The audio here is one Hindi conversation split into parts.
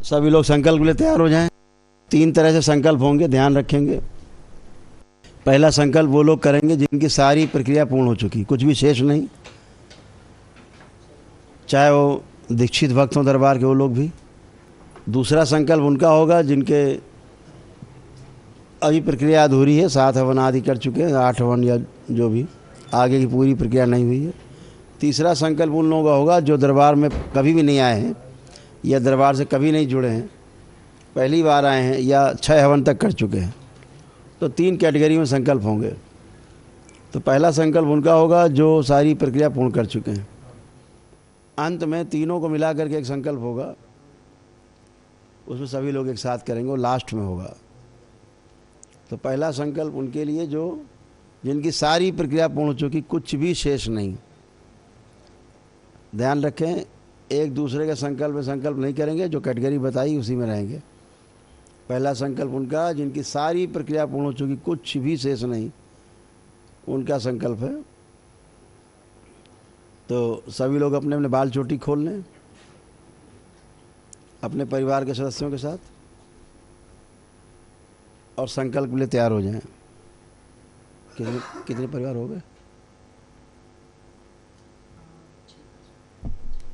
सभी लोग संकल्प के लिए तैयार हो जाएं। 3 तरह से संकल्प होंगे, ध्यान रखेंगे। पहला संकल्प वो लोग करेंगे जिनकी सारी प्रक्रिया पूर्ण हो चुकी, कुछ भी शेष नहीं, चाहे वो दीक्षित भक्त हों दरबार के, वो लोग भी। दूसरा संकल्प उनका होगा जिनके अभी प्रक्रिया अधूरी है, 7 हवन आदि कर चुके हैं, 8 हवन या जो भी, आगे की पूरी प्रक्रिया नहीं हुई है। तीसरा संकल्प उन लोगों का होगा जो दरबार में कभी भी नहीं आए हैं या दरबार से कभी नहीं जुड़े हैं, पहली बार आए हैं या 6 हवन तक कर चुके हैं। तो 3 कैटेगरी में संकल्प होंगे। तो पहला संकल्प उनका होगा जो सारी प्रक्रिया पूर्ण कर चुके हैं। अंत में तीनों को मिला करके एक संकल्प होगा, उसमें सभी लोग एक साथ करेंगे, वो लास्ट में होगा। तो पहला संकल्प उनके लिए जो जिनकी सारी प्रक्रिया पूर्ण हो चुकी, कुछ भी शेष नहीं। ध्यान रखें, एक दूसरे के संकल्प में संकल्प नहीं करेंगे, जो कैटेगरी बताई उसी में रहेंगे। पहला संकल्प उनका जिनकी सारी प्रक्रिया पूर्ण हो चुकी, कुछ भी शेष नहीं, उनका संकल्प है। तो सभी लोग अपने अपने बाल चोटी खोल लें अपने परिवार के सदस्यों के साथ और संकल्प के लिए तैयार हो जाएं। कितने परिवार हो गए?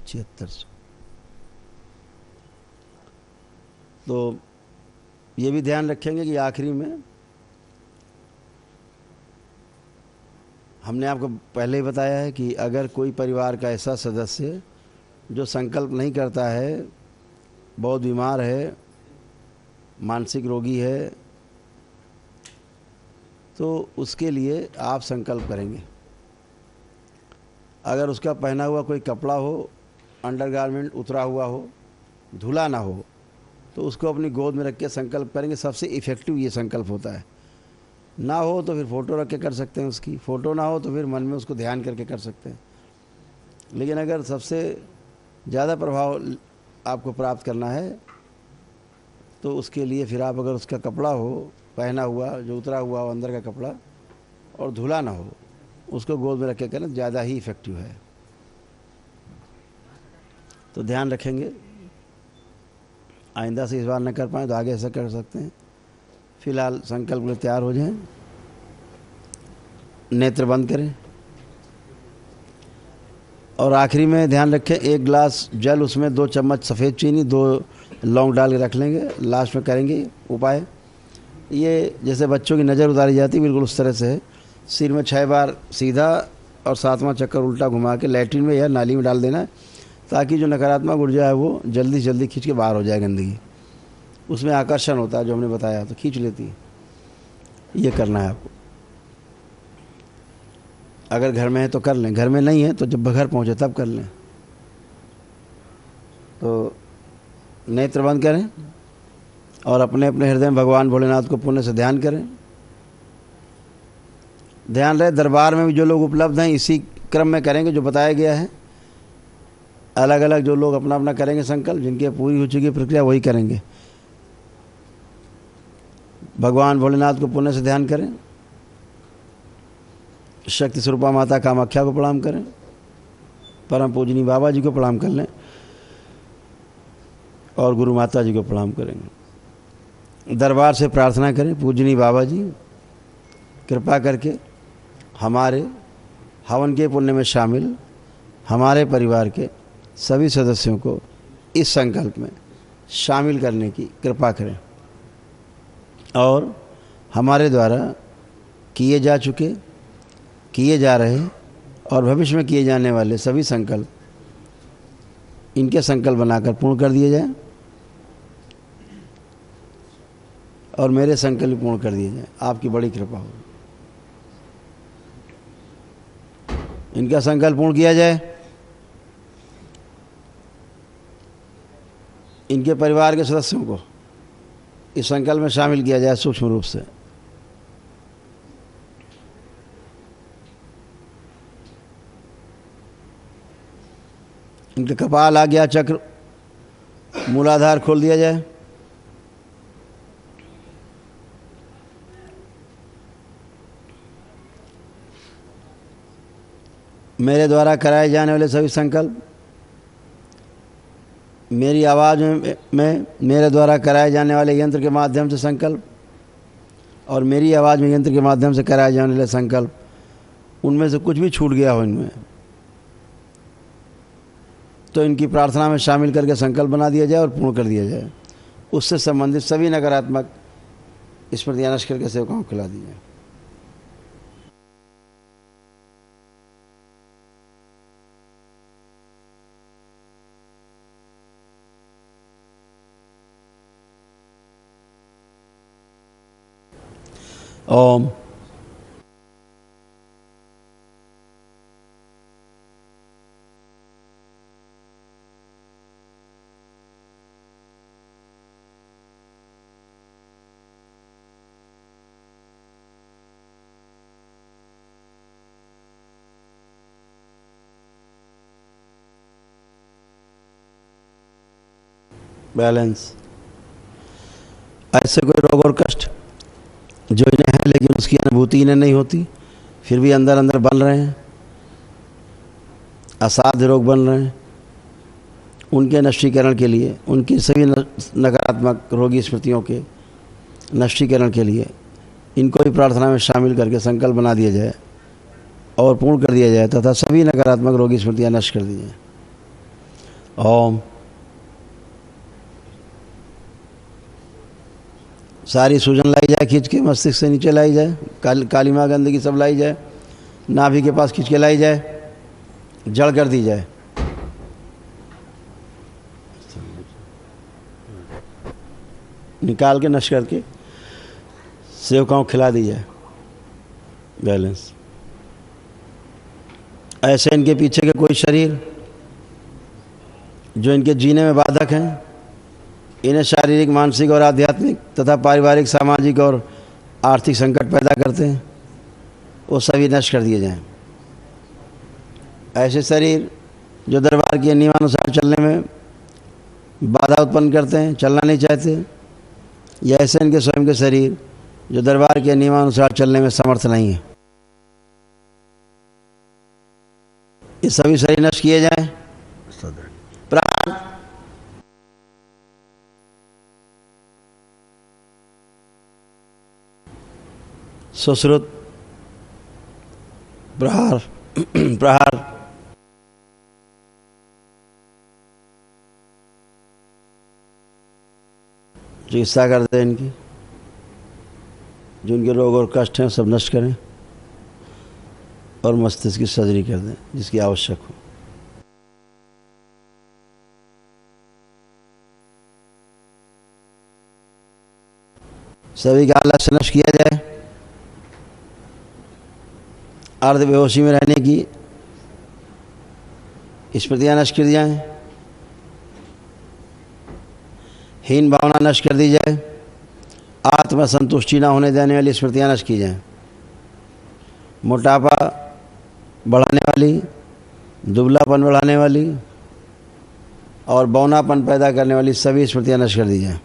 7600। तो ये भी ध्यान रखेंगे कि आखिरी में हमने आपको पहले ही बताया है कि अगर कोई परिवार का ऐसा सदस्य जो संकल्प नहीं करता है, बहुत बीमार है, मानसिक रोगी है, तो उसके लिए आप संकल्प करेंगे। अगर उसका पहना हुआ कोई कपड़ा हो, अंडरगारमेंट उतरा हुआ हो, धुला ना हो, तो उसको अपनी गोद में रख के संकल्प करेंगे। सबसे इफ़ेक्टिव ये संकल्प होता है। ना हो तो फिर फ़ोटो रख के कर सकते हैं उसकी, फ़ोटो ना हो तो फिर मन में उसको ध्यान करके कर सकते हैं। लेकिन अगर सबसे ज़्यादा प्रभाव आपको प्राप्त करना है तो उसके लिए फिर आप, अगर उसका कपड़ा हो पहना हुआ जो उतरा हुआ हो अंदर का कपड़ा और धुला ना हो, उसको गोद में रख के करें, ज़्यादा ही इफ़ेक्टिव है। तो ध्यान रखेंगे, आइंदा से इस बार न कर पाएँ तो आगे ऐसा कर सकते हैं। फिलहाल संकल्प के लिए तैयार हो जाएं, नेत्र बंद करें और आखिरी में ध्यान रखें 1 गिलास जल, उसमें 2 चम्मच सफ़ेद चीनी, 2 लौंग डाल के रख लेंगे। लास्ट में करेंगे उपाय। ये जैसे बच्चों की नज़र उतारी जाती है, बिल्कुल उस तरह से है। सिर में 6 बार सीधा और 7वां चक्कर उल्टा घुमा के लैट्रिन में या नाली में डाल देना है, ताकि जो नकारात्मक ऊर्जा है वो जल्दी से जल्दी खींच के बाहर हो जाए। गंदगी उसमें आकर्षण होता है, जो हमने बताया, तो खींच लेती है। ये करना है आपको। अगर घर में है तो कर लें, घर में नहीं है तो जब घर पहुँचे तब कर लें। तो नेत्र बंद करें और अपने अपने हृदय में भगवान भोलेनाथ को पुण्य से ध्यान करें। ध्यान रहे दरबार में भी जो लोग उपलब्ध हैं इसी क्रम में करेंगे जो बताया गया है। अलग अलग जो लोग अपना अपना करेंगे संकल्प, जिनकी पूरी हो चुकी प्रक्रिया वही करेंगे। भगवान भोलेनाथ को पुण्य से ध्यान करें, शक्ति स्वरूपा माता कामाख्या को प्रणाम करें, परम पूजनी बाबा जी को प्रणाम कर लें और गुरु माता जी को प्रणाम करेंगे। दरबार से प्रार्थना करें, पूजनी बाबा जी कृपा करके हमारे हवन के पुण्य में शामिल हमारे परिवार के सभी सदस्यों को इस संकल्प में शामिल करने की कृपा करें और हमारे द्वारा किए जा चुके, किए जा रहे और भविष्य में किए जाने वाले सभी संकल्प, इनके संकल्प बनाकर पूर्ण कर दिए जाएं और मेरे संकल्प पूर्ण कर दिए जाएं। आपकी बड़ी कृपा हो। इनका संकल्प पूर्ण किया जाए, इनके परिवार के सदस्यों को इस संकल्प में शामिल किया जाए सूक्ष्म रूप से। इनके कपाल, आज्ञा चक्र, मूलाधार खोल दिया जाए। मेरे द्वारा कराए जाने वाले सभी संकल्प मेरी आवाज़ में मेरे द्वारा कराए जाने वाले यंत्र के माध्यम से संकल्प और मेरी आवाज़ में यंत्र के माध्यम से कराए जाने वाले संकल्प, उनमें से कुछ भी छूट गया हो इनमें, तो इनकी प्रार्थना में शामिल करके संकल्प बना दिया जाए और पूर्ण कर दिया जाए। उससे संबंधित सभी नकारात्मक स्मृतियां नष्ट करके सेवकाओं को खिला दी जाए। ओम। बैलेंस। ऐसे कोई रोग और कष्ट जो इन्हें है लेकिन उसकी अनुभूति इन्हें नहीं होती, फिर भी अंदर अंदर बन रहे हैं, असाध्य रोग बन रहे हैं, उनके नष्टीकरण के लिए, उनकी सभी नकारात्मक रोगी स्मृतियों के नष्टीकरण के लिए इनको भी प्रार्थना में शामिल करके संकल्प बना दिया जाए और पूर्ण कर दिया जाए तथा सभी नकारात्मक रोगी स्मृतियां नष्ट कर दी जाए। ओम। सारी सूजन लाई जाए, खींच के मस्तिष्क से नीचे लाई जाए, कालीमा गंदगी सब लाई जाए, नाभि के पास खींच के लाई जाए, जड़ कर दी जाए। निकाल के नष्ट करके सेवकाओं को खिला दी जाए। बैलेंस। ऐसे इनके पीछे के कोई शरीर जो इनके जीने में बाधक हैं, इन्हें शारीरिक, मानसिक और आध्यात्मिक तथा पारिवारिक, सामाजिक और आर्थिक संकट पैदा करते हैं, वो सभी नष्ट कर दिए जाएं। ऐसे शरीर जो दरबार के नियमानुसार चलने में बाधा उत्पन्न करते हैं, चलना नहीं चाहते, या ऐसे इनके स्वयं के शरीर जो दरबार के नियमानुसार चलने में समर्थ नहीं है, ये सभी शरीर नष्ट किए जाएं। प्राण। सुश्रुत। प्रहार। प्रहार। चिकित्सा कर दें इनकी, जो उनके रोग और कष्ट हैं सब नष्ट करें और मस्तिष्क की सर्जरी कर दें जिसकी आवश्यक हो। सभी का आलस्य नष्ट किया जाए। अर्ध बेहोशी में रहने की स्मृतियां नष्ट कर दी जाएं। हीन भावना नष्ट कर दी जाए। आत्मसंतुष्टि न होने देने वाली स्मृतियां नष्ट की जाएं। मोटापा बढ़ाने वाली, दुबलापन बढ़ाने वाली और बौनापन पैदा करने वाली सभी स्मृतियां नष्ट कर दी जाएं।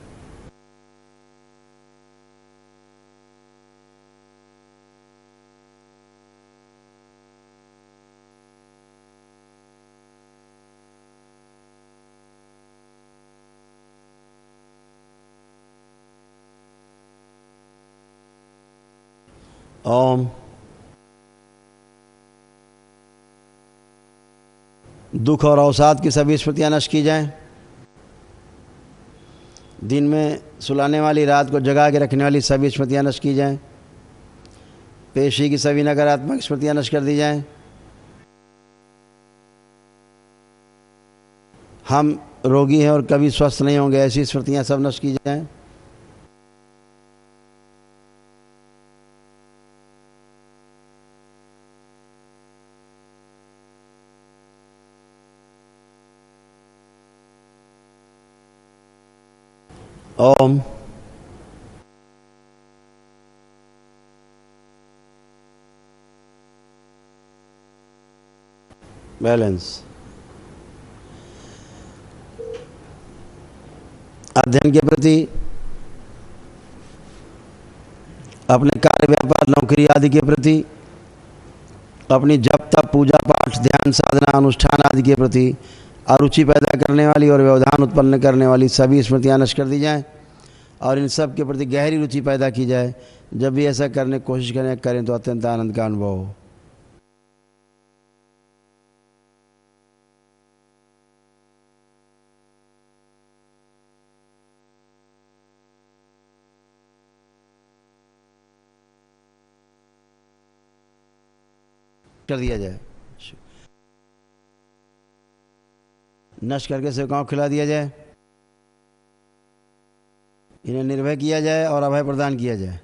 ओम। दुख और अवसाद की सभी स्मृतियां नष्ट की जाएं। दिन में सुलाने वाली, रात को जगा के रखने वाली सभी स्मृतियां नष्ट की जाएं। पेशी की सभी नकारात्मक स्मृतियां नष्ट कर दी जाएं। हम रोगी हैं और कभी स्वस्थ नहीं होंगे, ऐसी स्मृतियां सब नष्ट की जाएं। ओम। बैलेंस। अध्ययन के प्रति, अपने कार्य व्यापार, नौकरी आदि के प्रति, अपनी जप तप, पूजा पाठ, ध्यान साधना, अनुष्ठान आदि के प्रति अरुचि पैदा करने वाली और व्यवधान उत्पन्न करने वाली सभी स्मृतियाँ नष्ट कर दी जाएं और इन सब के प्रति गहरी रुचि पैदा की जाए। जब भी ऐसा करने की कोशिश करें तो अत्यंत आनंद का अनुभव हो। कर दिया जाए, नष्ट करके सेवकाओं को खिला दिया जाए, इन्हें निर्भय किया जाए और अभय प्रदान किया जाए।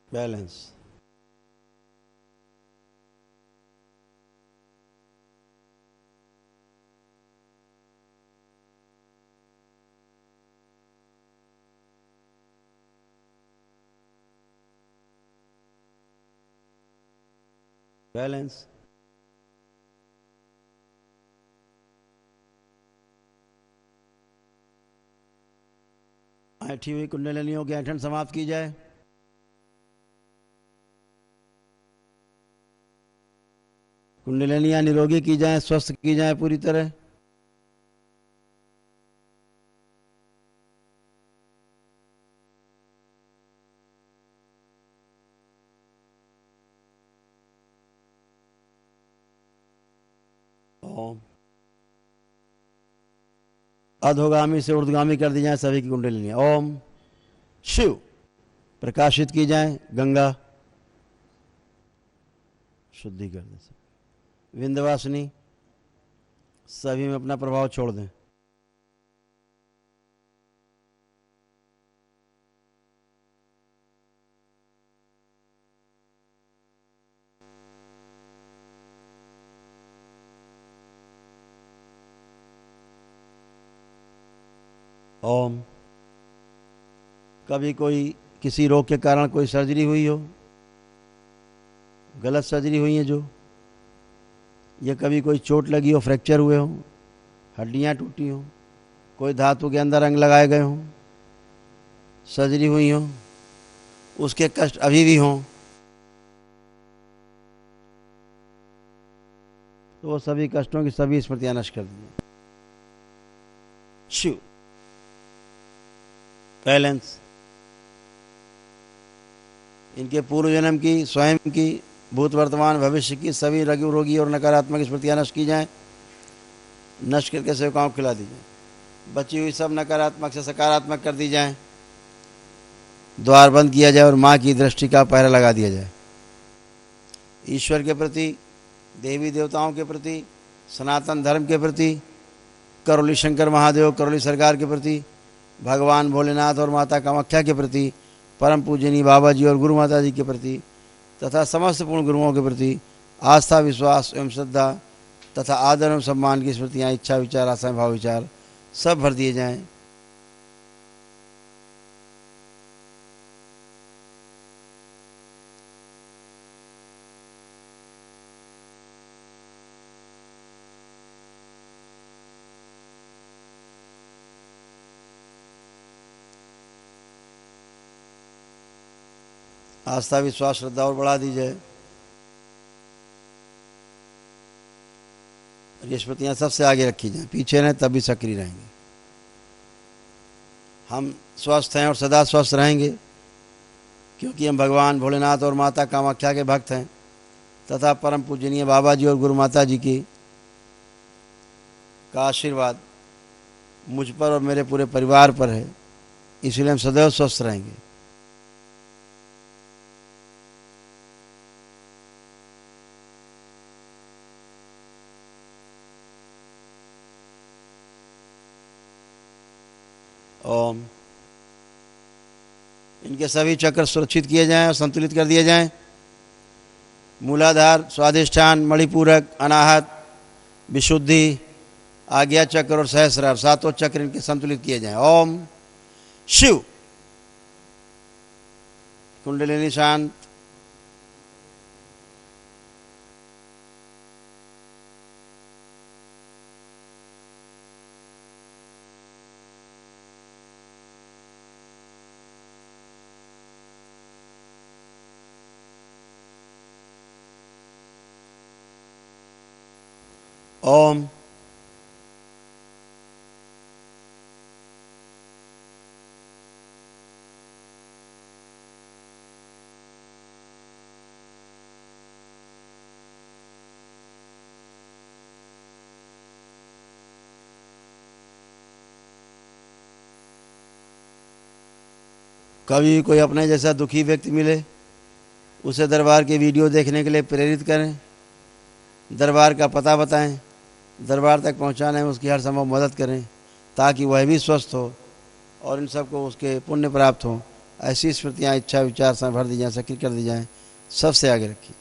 बैलेंस, बैलेंस, ऐठी हुई कुंडलिनियों की ऐठन समाप्त की जाए। कुंडलिनियां निरोगी की जाएं, स्वस्थ की जाएं पूरी तरह। ओम। अधोगामी से ऊर्ध्वगामी कर दी जाए सभी की कुंडलिनियां। ओम। शिव। प्रकाशित की जाए गंगा, शुद्धि कर दें। विंध्यवासिनी, सभी में अपना प्रभाव छोड़ दें। ओम। कभी कोई किसी रोग के कारण कोई सर्जरी हुई हो, गलत सर्जरी हुई है जो, या कभी कोई चोट लगी हो, फ्रैक्चर हुए हो, हड्डियां टूटी हो, कोई धातु के अंदर अंग लगाए गए हों, सर्जरी हुई हो, उसके कष्ट अभी भी हों, तो वो सभी कष्टों की सभी स्मृतियां नष्ट कर दी। शिव। बैलेंस, इनके पूर्व जन्म की, स्वयं की, भूत वर्तमान भविष्य की सभी लघु रोगी और नकारात्मक स्मृतियां नष्ट की जाएं, नष्ट करके सेवकाओं को खिला दी जाए। बची हुई सब नकारात्मक से सकारात्मक कर दी जाएं, द्वार बंद किया जाए और माँ की दृष्टि का पहरा लगा दिया जाए। ईश्वर के प्रति, देवी देवताओं के प्रति, सनातन धर्म के प्रति, करौली शंकर महादेव, करौली सरकार के प्रति, भगवान भोलेनाथ और माता कामाख्या के प्रति, परम पूजनीय बाबा जी और गुरु माता जी के प्रति तथा समस्त पूर्ण गुरुओं के प्रति आस्था, विश्वास एवं श्रद्धा तथा आदर एवं सम्मान की स्मृतियाँ, इच्छा, विचार, आशाएं, भाव, विचार सब भर दिए जाएं। आस्था, विश्वास, श्रद्धा और बढ़ा दी जाए। ये स्मृतियाँ सबसे आगे रखी जाएं, पीछे नहीं, तब भी सक्रिय रहेंगे। हम स्वस्थ हैं और सदा स्वस्थ रहेंगे क्योंकि हम भगवान भोलेनाथ और माता कामाख्या के भक्त हैं तथा परम पूजनीय बाबा जी और गुरु माता जी की का आशीर्वाद मुझ पर और मेरे पूरे परिवार पर है, इसलिए हम सदैव स्वस्थ रहेंगे। ओम। इनके सभी चक्र सुरक्षित किए जाएं और संतुलित कर दिए जाएं। मूलाधार, स्वाधिष्ठान, मणिपूरक, अनाहत, विशुद्धि, आज्ञा चक्र और सहस्रार, सातों चक्र इनके संतुलित किए जाएं। ओम। शिव। कुंडलिनी शांत। ओम। कभी कोई अपने जैसा दुखी व्यक्ति मिले, उसे दरबार की वीडियो देखने के लिए प्रेरित करें, दरबार का पता बताएं, दरबार तक पहुंचाने में उसकी हर संभव मदद करें, ताकि वह भी स्वस्थ हो और इन सबको उसके पुण्य प्राप्त हो। ऐसी स्मृतियाँ, इच्छा, विचार से भर दी जाएँ, सक्रिय कर दी जाएँ, सबसे आगे रखिए।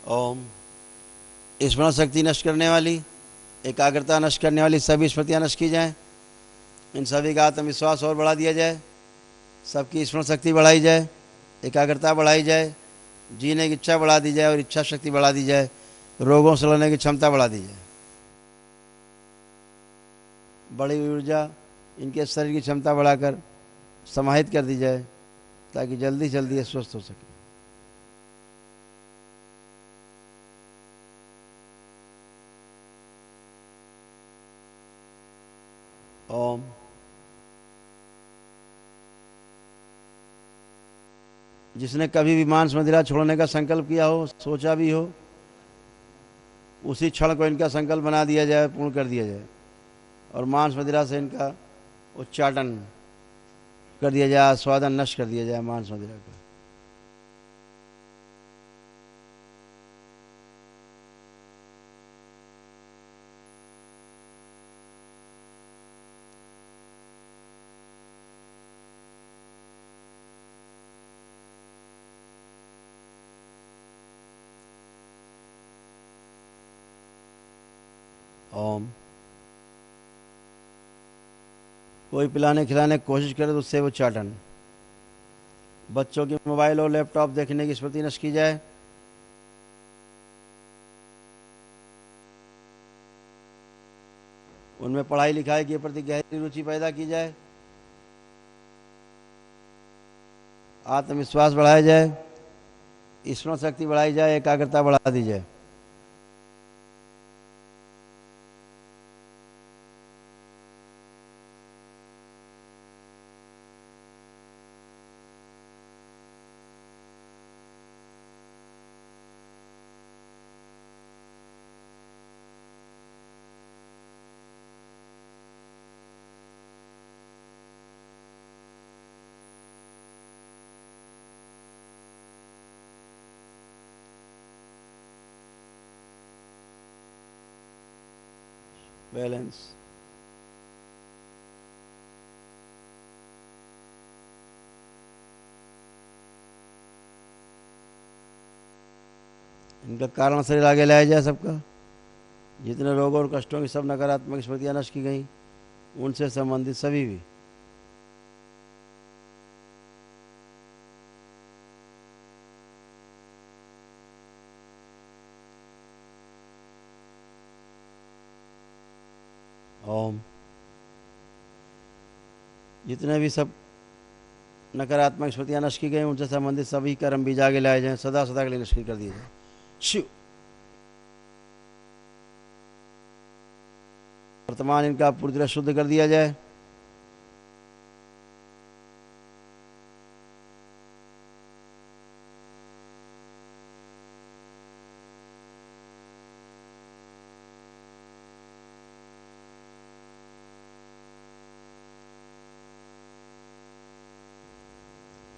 ओम। स्मरण शक्ति नष्ट करने वाली, एकाग्रता नष्ट करने वाली सभी स्मृतियाँ नष्ट की जाएँ। इन सभी का आत्मविश्वास और बढ़ा दिया जाए, सबकी स्मरण शक्ति बढ़ाई जाए, एकाग्रता बढ़ाई जाए, जीने की इच्छा बढ़ा दी जाए और इच्छा शक्ति बढ़ा दी जाए, रोगों से लड़ने की क्षमता बढ़ा दी जाए। बड़ी ऊर्जा इनके शरीर की क्षमता बढ़ाकर समाहित कर दी जाए, ताकि जल्दी जल्दी ये स्वस्थ हो सके। ओम। जिसने कभी भी मांस मदिरा छोड़ने का संकल्प किया हो, सोचा भी हो, उसी क्षण को इनका संकल्प बना दिया जाए, पूर्ण कर दिया जाए और मांस मदिरा से इनका उच्चाटन कर दिया जाए, स्वादन नष्ट कर दिया जाए मांस मदिरा का। ओम। कोई पिलाने खिलाने की कोशिश करे तो उससे वो चाटन। बच्चों की मोबाइल और लैपटॉप देखने की स्मृति नष्ट की जाए। उनमें पढ़ाई लिखाई के प्रति गहरी रुचि पैदा की जाए, आत्मविश्वास बढ़ाया जाए, स्मरण शक्ति बढ़ाई जाए, एकाग्रता बढ़ा दी जाए। बैलेंस। इनका कारण शरीर आगे लाया जाए सबका। जितने रोगों और कष्टों की सब नकारात्मक स्मृतियाँ नष्ट की गई, उनसे संबंधित सभी भी। ओम। जितने भी सब नकारात्मक स्मृतियाँ नष्ट की गई, उनसे संबंधित सभी कर्म बीज आगे लाए जाएं, सदा सदा के लिए निष्क्रिय कर दिए जाए। शिव। वर्तमान इनका पूरी तरह शुद्ध कर दिया जाए।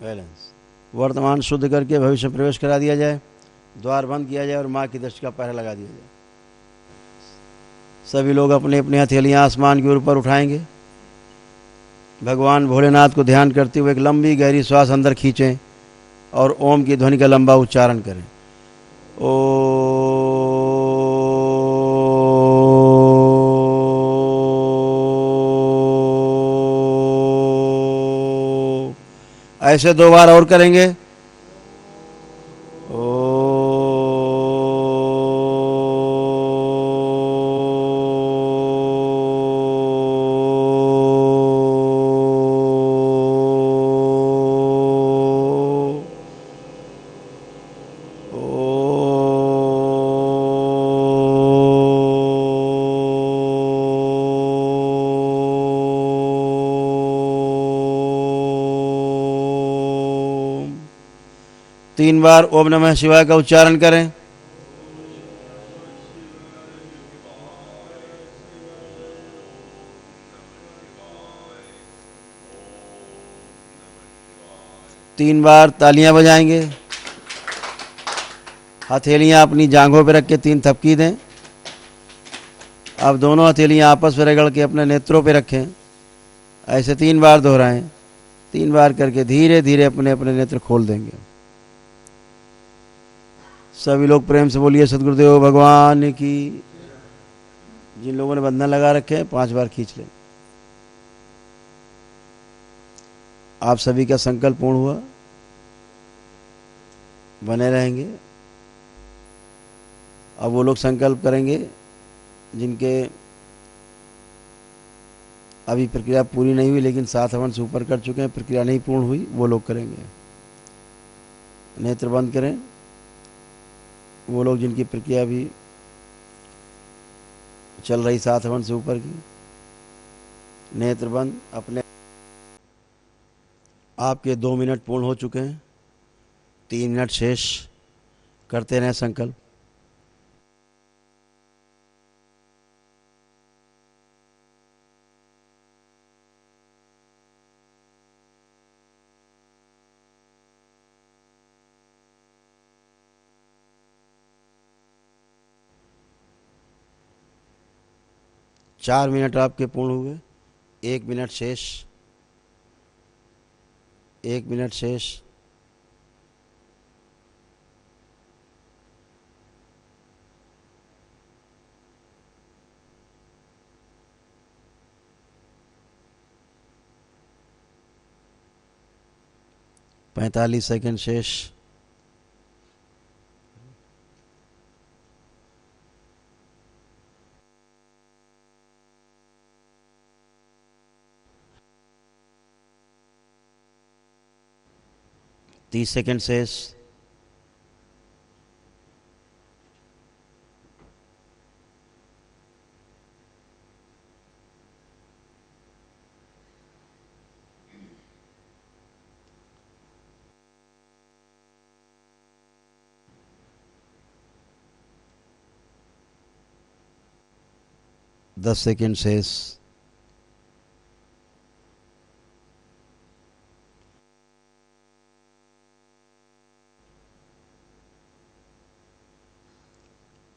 बैलेंस। वर्तमान शुद्ध करके भविष्य में प्रवेश करा दिया जाए, द्वार बंद किया जाए और माँ की दृष्टि का पहरा लगा दिया जाए। सभी लोग अपने अपने हथेलियाँ आसमान की ओर ऊपर उठाएंगे। भगवान भोलेनाथ को ध्यान करते हुए एक लंबी गहरी श्वास अंदर खींचें और ओम की ध्वनि का लंबा उच्चारण करें। ओ ऐसे 2 बार और करेंगे। ओ 3 बार ओम नमः शिवाय का उच्चारण करें। तीन बार तालियां बजाएंगे। हथेलियां अपनी जांघों पर रख के 3 थपकी दें। अब दोनों हथेलियां आपस में रगड़ के अपने नेत्रों पे रखें। ऐसे 3 बार दोहराएं। 3 बार करके धीरे धीरे अपने अपने नेत्र खोल देंगे। सभी लोग प्रेम से बोलिए सद्गुरुदेव भगवान की। जिन लोगों ने बंधन लगा रखे हैं 5 बार खींच लें। आप सभी का संकल्प पूर्ण हुआ। बने रहेंगे। अब वो लोग संकल्प करेंगे जिनके अभी प्रक्रिया पूरी नहीं हुई लेकिन 7 हवन से ऊपर कर चुके हैं, प्रक्रिया नहीं पूर्ण हुई, वो लोग करेंगे। नेत्र बंद करें। वो लोग जिनकी प्रक्रिया भी चल रही 7 हवन से ऊपर की, नेत्र बंद। अपने आपके 2 मिनट पूर्ण हो चुके हैं। 3 मिनट शेष। करते रहें संकल्प। चार मिनट आपके पूर्ण हुए। 1 मिनट शेष। 1 मिनट शेष। पैंतालीस सेकंड शेष। तीस सेकंड शेष। दस सेकंड शेष।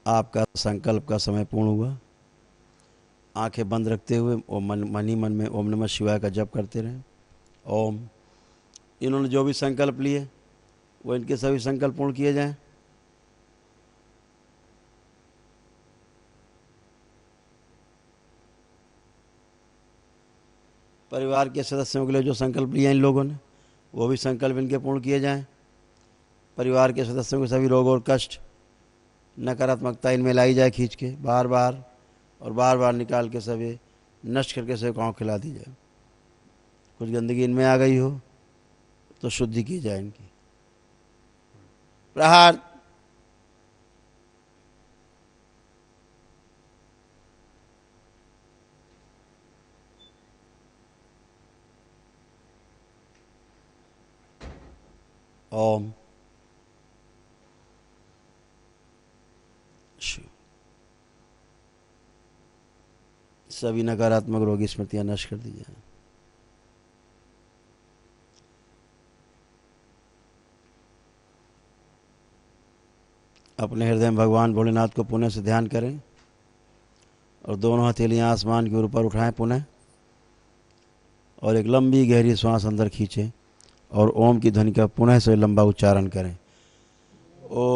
आपका संकल्प का समय पूर्ण हुआ। आंखें बंद रखते हुए मन ही मन में ओम नमः शिवाय का जप करते रहें। ओम। इन्होंने जो भी संकल्प लिए वो इनके सभी संकल्प पूर्ण किए जाएं। परिवार के सदस्यों के लिए जो संकल्प लिए इन लोगों ने वो भी संकल्प इनके पूर्ण किए जाएं। परिवार के सदस्यों के सभी रोग और कष्ट, नकारात्मकता इनमें लाई जाए खींच के बार बार, और बार बार निकाल के सभी नष्ट करके सभी गाँव खिला दी जाए। कुछ गंदगी इनमें आ गई हो तो शुद्धि की जाए इनकी। प्रहार। ओम शिव। सभी नकारात्मक रोगी स्मृतियां नष्ट कर दी जाए। अपने हृदय में भगवान भोलेनाथ को पुनः से ध्यान करें और दोनों हथेलियां आसमान के ऊपर उठाएं पुनः, और एक लंबी गहरी श्वास अंदर खींचें और ओम की ध्वनि का पुनः से लंबा उच्चारण करें। ओ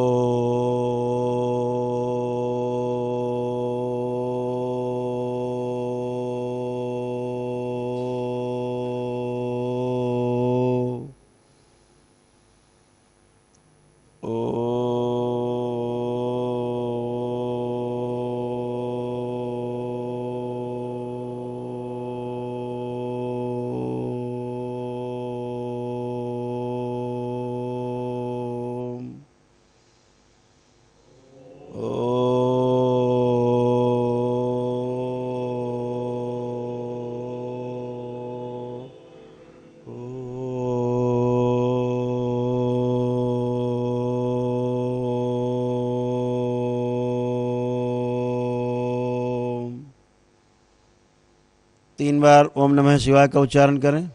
3 बार ओम नमः शिवाय का उच्चारण करें।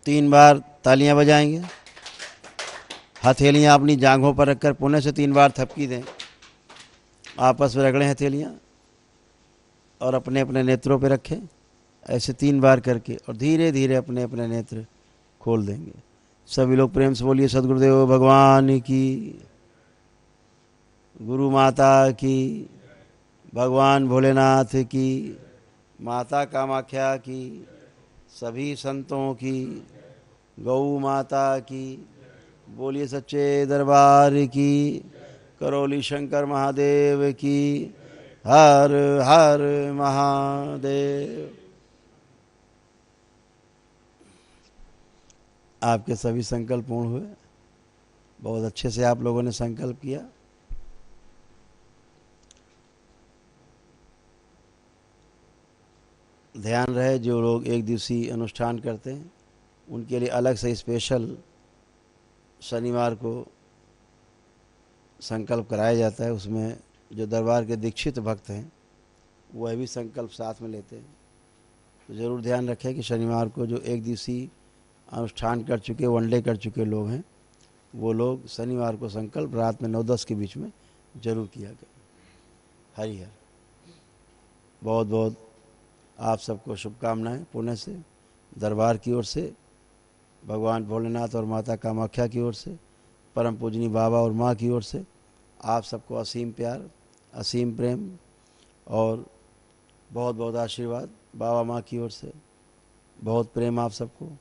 तीन बार तालियां बजाएंगे। हथेलियां अपनी जांघों पर रखकर पुण्य से 3 बार थपकी दें। आपस में रगड़ें हथेलियां और अपने अपने नेत्रों पे रखें। ऐसे 3 बार करके और धीरे धीरे अपने अपने नेत्र खोल देंगे। सभी लोग प्रेम से बोलिए सद्गुरुदेव भगवान की, गुरु माता की, भगवान भोलेनाथ की, माता कामाख्या की, सभी संतों की, गौ माता की, बोलिए सच्चे दरबार की, करौली शंकर महादेव की, हर हर महादेव। आपके सभी संकल्प पूर्ण हुए। बहुत अच्छे से आप लोगों ने संकल्प किया। ध्यान रहे जो लोग एक दिवसीय अनुष्ठान करते हैं उनके लिए अलग से स्पेशल शनिवार को संकल्प कराया जाता है। उसमें जो दरबार के दीक्षित भक्त हैं वह भी संकल्प साथ में लेते हैं। तो ज़रूर ध्यान रखें कि शनिवार को जो एक दिवसीय अनुष्ठान कर चुके, वनडे कर चुके लोग हैं, वो लोग शनिवार को संकल्प रात में 9-10 के बीच में जरूर किया करें। हरि हर। बहुत बहुत आप सबको शुभकामनाएं पुणे से, दरबार की ओर से, भगवान भोलेनाथ और माता कामाख्या की ओर से, परम पूजनी बाबा और माँ की ओर से आप सबको असीम प्यार, असीम प्रेम और बहुत बहुत आशीर्वाद बाबा माँ की ओर से। बहुत प्रेम आप सबको।